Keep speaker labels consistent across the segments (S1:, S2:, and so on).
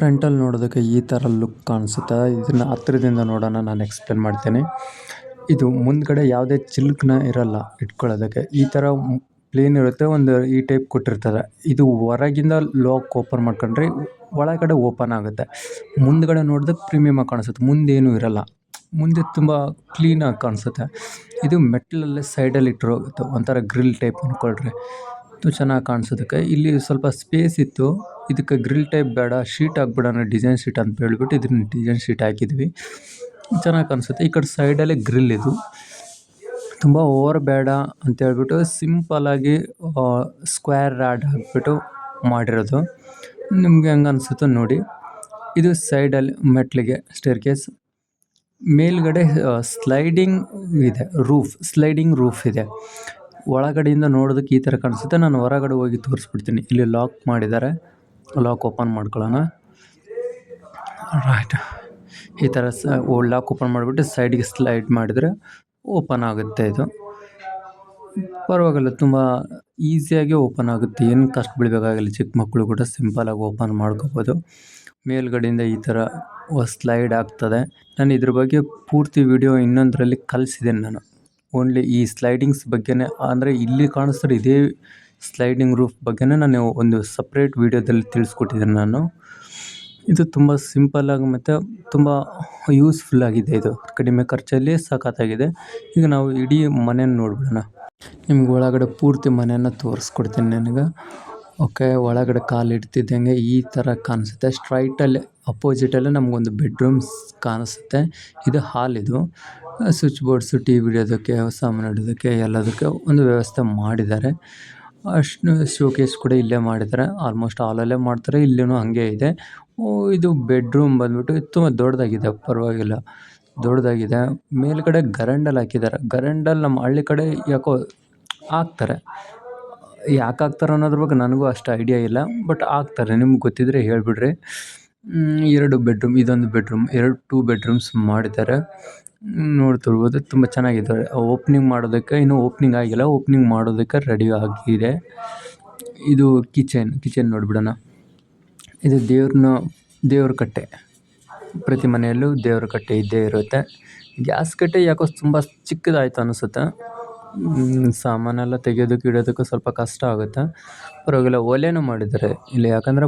S1: ಫ್ರಂಟಲ್ಲಿ ನೋಡೋದಕ್ಕೆ ಈ ಥರ ಲುಕ್ ಕಾಣಿಸುತ್ತೆ. ಇದನ್ನು ಹತ್ತಿರದಿಂದ ನೋಡೋಣ, ನಾನು ಎಕ್ಸ್ಪ್ಲೇನ್ ಮಾಡ್ತೇನೆ. ಇದು ಮುಂದ್ಗಡೆ ಯಾವುದೇ ಚಿಲ್ಕ್ನ ಇರಲ್ಲ ಇಟ್ಕೊಳ್ಳೋದಕ್ಕೆ. ಈ ಥರ ಪ್ಲೇನ್ ಇರುತ್ತೆ, ಒಂದು ಈ ಟೈಪ್ ಕೊಟ್ಟಿರ್ತಾರೆ. ಇದು ಹೊರಗಿಂದ ಲಾಕ್ ಓಪನ್ ಮಾಡ್ಕೊಂಡ್ರೆ ಒಳಗಡೆ ಓಪನ್ ಆಗುತ್ತೆ. ಮುಂದ್ಗಡೆ ನೋಡಿದ್ರೆ ಪ್ರೀಮಿಯಮಾಗಿ ಕಾಣಿಸುತ್ತೆ, ಮುಂದೇನೂ ಇರಲ್ಲ. ಮುಂದೆ ತುಂಬ ಕ್ಲೀನಾಗಿ ಕಾಣಿಸುತ್ತೆ. ಇದು ಮೆಟ್ಲಲ್ಲೇ ಸೈಡಲ್ಲಿ ಇಟ್ಟಿರೋದು, ಒಂಥರ ಗ್ರಿಲ್ ಟೈಪ್ ಅಂದ್ಕೊಳ್ರಿ. ಇದು ಚೆನ್ನಾಗಿ ಕಾಣಿಸೋದಕ್ಕೆ ಇಲ್ಲಿ ಸ್ವಲ್ಪ ಸ್ಪೇಸ್ ಇತ್ತು. ಇದಕ್ಕೆ ಗ್ರಿಲ್ ಟೈಪ್ ಬೇಡ, ಶೀಟ್ ಹಾಕ್ಬಿಡೋಣ, ಡಿಸೈನ್ ಶೀಟ್ ಅಂತ ಹೇಳ್ಬಿಟ್ಟು ಇದನ್ನ ಡಿಸೈನ್ ಶೀಟ್ ಹಾಕಿದ್ವಿ. ಚೆನ್ನಾಗಿ ಕಾಣಿಸುತ್ತೆ. ಈ ಕಡೆ ಸೈಡಲ್ಲೇ ಗ್ರಿಲ್ ಇದು. ತುಂಬ ಓವರ್ ಬೇಡ ಅಂತೇಳ್ಬಿಟ್ಟು ಸಿಂಪಲಾಗಿ ಸ್ಕ್ವೇರ್ ರಾಡ್ ಹಾಕ್ಬಿಟ್ಟು ಮಾಡಿರೋದು. ನಿಮಗೆ ಹೆಂಗೆ ಅನಿಸುತ್ತೋ ನೋಡಿ. ಇದು ಸೈಡಲ್ಲಿ ಮೆಟ್ಲಿಗೆ ಸ್ಟೇರ್ಕೇಸ್. ಮೇಲ್ಗಡೆ ಸ್ಲೈಡಿಂಗ್ ಇದೆ, ಸ್ಲೈಡಿಂಗ್ ರೂಫ್ ಇದೆ. ಒಳಗಡೆಯಿಂದ ನೋಡೋದಕ್ಕೆ ಈ ಥರ ಕಾಣಿಸುತ್ತೆ. ನಾನು ಹೊರಗಡೆ ಹೋಗಿ ತೋರಿಸ್ಬಿಡ್ತೀನಿ. ಇಲ್ಲಿ ಲಾಕ್ ಮಾಡಿದ್ದಾರೆ, ಲಾಕ್ ಓಪನ್ ಮಾಡ್ಕೊಳ್ಳೋಣ. ರೈಟ್, ಈ ಥರ ಲಾಕ್ ಓಪನ್ ಮಾಡಿಬಿಟ್ಟು ಸೈಡಿಗೆ ಸ್ಲೈಡ್ ಮಾಡಿದರೆ ಓಪನ್ ಆಗುತ್ತೆ. ಇದು ಪರವಾಗಿಲ್ಲ, ತುಂಬ ಈಸಿಯಾಗಿ ಓಪನ್ ಆಗುತ್ತೆ. ಏನು ಕಷ್ಟ ಬೀಳಬೇಕಾಗಿಲ್ಲ. ಚಿಕ್ಕ ಮಕ್ಕಳು ಕೂಡ ಸಿಂಪಲಾಗಿ ಓಪನ್ ಮಾಡ್ಕೋಬೋದು. ಮೇಲ್ಗಡೆಯಿಂದ ಈ ಥರ ಸ್ಲೈಡ್ ಆಗ್ತದೆ. ನಾನು ಇದ್ರ ಬಗ್ಗೆ ಪೂರ್ತಿ ವಿಡಿಯೋ ಇನ್ನೊಂದರಲ್ಲಿ ಕಲಿಸಿದ್ದೇನೆ. ನಾನು ಓನ್ಲಿ ಈ ಸ್ಲೈಡಿಂಗ್ಸ್ ಬಗ್ಗೆನೇ, ಅಂದರೆ ಇಲ್ಲಿ ಕಾಣಿಸ್ತಾರೆ ಇದೇ ಸ್ಲೈಡಿಂಗ್ ರೂಫ್ ಬಗ್ಗೆನೇ ನಾನು ಒಂದು ಸಪ್ರೇಟ್ ವೀಡಿಯೋದಲ್ಲಿ ತಿಳಿಸ್ಕೊಟ್ಟಿದ್ದೇನೆ ನಾನು. ಇದು ತುಂಬ ಸಿಂಪಲ್ಲಾಗಿ ಮತ್ತು ತುಂಬ ಯೂಸ್ಫುಲ್ ಆಗಿದೆ. ಇದು ಕಡಿಮೆ ಖರ್ಚಲ್ಲಿ ಸಖತ್ತಾಗಿದೆ. ಈಗ ನಾವು ಇಡೀ ಮನೆಯನ್ನು ನೋಡ್ಬಿಡೋಣ. ನಿಮ್ಗೆ ಒಳಗಡೆ ಪೂರ್ತಿ ಮನೆಯನ್ನು ತೋರಿಸ್ಕೊಡ್ತೀನಿ ನನಗೆ. ಓಕೆ, ಒಳಗಡೆ ಕಾಲು ಇಡ್ತಿದ್ದಂಗೆ ಈ ಥರ ಕಾಣಿಸುತ್ತೆ. ಸ್ಟ್ರೈಟಲ್ಲಿ ಅಪೋಸಿಟಲ್ಲೇ ನಮಗೊಂದು ಬೆಡ್ರೂಮ್ಸ್ ಕಾಣಿಸುತ್ತೆ. ಇದು ಹಾಲ್. ಇದು ಸ್ವಿಚ್ ಬೋರ್ಡ್ಸು, ಟಿ ವಿ ಇಡೋದಕ್ಕೆ, ಸಾಮಾನು ಇಡೋದಕ್ಕೆ ಎಲ್ಲದಕ್ಕೆ ಒಂದು ವ್ಯವಸ್ಥೆ ಮಾಡಿದ್ದಾರೆ. ಅಷ್ಟು ಶೋಕೇಸ್ ಕೂಡ ಇಲ್ಲೇ ಮಾಡಿದ್ದಾರೆ. ಆಲ್ಮೋಸ್ಟ್ ಹಾಲಲ್ಲೇ ಮಾಡ್ತಾರೆ, ಇಲ್ಲೂ ಹಾಗೆ ಇದೆ. ಇದು ಬೆಡ್ರೂಮ್ ಬಂದ್ಬಿಟ್ಟು ತುಂಬ ದೊಡ್ಡದಾಗಿದೆ, ಪರವಾಗಿಲ್ಲ ದೊಡ್ಡದಾಗಿದೆ. ಮೇಲ್ಗಡೆ ಗರಂಡಲ್ ಹಾಕಿದ್ದಾರೆ. ಗರಂಡಲ್ ನಮ್ಮ ಹಳ್ಳಿ ಕಡೆ ಯಾಕೋ ಹಾಕ್ತಾರೆ. ಯಾಕೆ ಹಾಕ್ತಾರೆ ಅನ್ನೋದ್ರ ಬಗ್ಗೆ ನನಗೂ ಅಷ್ಟು ಐಡಿಯಾ ಇಲ್ಲ, ಬಟ್ ಹಾಕ್ತಾರೆ. ನಿಮ್ಗೆ ಗೊತ್ತಿದ್ದರೆ ಹೇಳಿಬಿಡ್ರಿ. 2 ಬೆಡ್ರೂಮ್, ಇದೊಂದು ಬೆಡ್ರೂಮ್, 2 ಬೆಡ್ರೂಮ್ಸ್ ಮಾಡಿದ್ದಾರೆ. ನೋಡ್ತಿರ್ಬೋದು, ತುಂಬ ಚೆನ್ನಾಗಿದೆ. ಓಪ್ನಿಂಗ್ ಮಾಡೋದಕ್ಕೆ ಇನ್ನೂ ಓಪ್ನಿಂಗ್ ಆಗಿಲ್ಲ, ಓಪ್ನಿಂಗ್ ಮಾಡೋದಕ್ಕೆ ರೆಡಿ ಆಗಿದೆ. ಇದು ಕಿಚನ್ ನೋಡಿಬಿಡೋಣ. ಇದು ದೇವ್ರ ಕಟ್ಟೆ. ಪ್ರತಿ ಮನೆಯಲ್ಲೂ ದೇವ್ರ ಕಟ್ಟೆ ಇದ್ದೇ ಇರುತ್ತೆ. ಗ್ಯಾಸ್ ಕಟ್ಟೆ ಯಾಕೋ ತುಂಬ ಚಿಕ್ಕದಾಯ್ತು ಅನಿಸುತ್ತೆ. ಸಾಮಾನೆಲ್ಲ ತೆಗೆಯೋದಕ್ಕೆ ಇಡೋದಕ್ಕೆ ಸ್ವಲ್ಪ ಕಷ್ಟ ಆಗುತ್ತೆ. ಪರವಾಗಿಲ್ಲ, ಒಲೆನೂ ಮಾಡಿದ್ದಾರೆ ಇಲ್ಲಿ. ಯಾಕಂದರೆ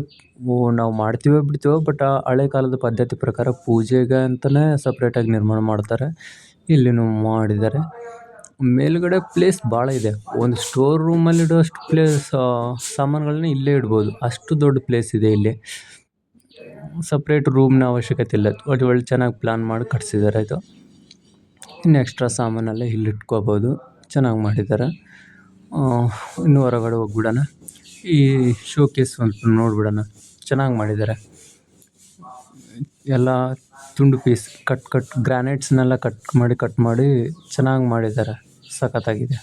S1: ನಾವು ಮಾಡ್ತೀವೋ ಬಿಡ್ತೀವೋ, ಬಟ್ ಆ ಹಳೆ ಕಾಲದ ಪದ್ಧತಿ ಪ್ರಕಾರ ಪೂಜೆಗೆ ಅಂತಲೇ ಸಪ್ರೇಟಾಗಿ ನಿರ್ಮಾಣ ಮಾಡ್ತಾರೆ. ಇಲ್ಲಿನೂ ಮಾಡಿದ್ದಾರೆ. ಮೇಲುಗಡೆ ಪ್ಲೇಸ್ ಭಾಳ ಇದೆ. ಒಂದು ಸ್ಟೋರ್ ರೂಮಲ್ಲಿ ಇಡುವಷ್ಟು ಸಾಮಾನುಗಳನ್ನ ಇಲ್ಲೇ ಇಡ್ಬೋದು, ಅಷ್ಟು ದೊಡ್ಡ ಪ್ಲೇಸ್ ಇದೆ ಇಲ್ಲಿ. ಸಪ್ರೇಟ್ ರೂಮ್ನ ಅವಶ್ಯಕತೆ ಇಲ್ಲ. ಒಳ್ಳೆ ಚೆನ್ನಾಗಿ ಪ್ಲ್ಯಾನ್ ಮಾಡಿ ಕಟ್ಸಿದ್ದಾರೆ. ಇದು ಇನ್ನು ಎಕ್ಸ್ಟ್ರಾ ಸಾಮಾನೆಲ್ಲ ಇಲ್ಲಿ ಇಟ್ಕೋಬೋದು. ಚೆನ್ನಾಗಿ ಮಾಡಿದ್ದಾರೆ. ಇನ್ನು ಹೊರಗಡೆ ಹೋಗ್ಬಿಡೋಣ. ಈ ಶೋಕೇಸ್ ಸ್ವಲ್ಪ ನೋಡ್ಬಿಡೋಣ. ಚೆನ್ನಾಗಿ ಮಾಡಿದ್ದಾರೆ. ಎಲ್ಲ ತುಂಡು ಪೀಸ್ ಗ್ರಾನೈಟ್ಸ್ನೆಲ್ಲ ಕಟ್ ಮಾಡಿ ಚೆನ್ನಾಗಿ ಮಾಡಿದ್ದಾರೆ. ಸಖತ್ತಾಗಿದೆ.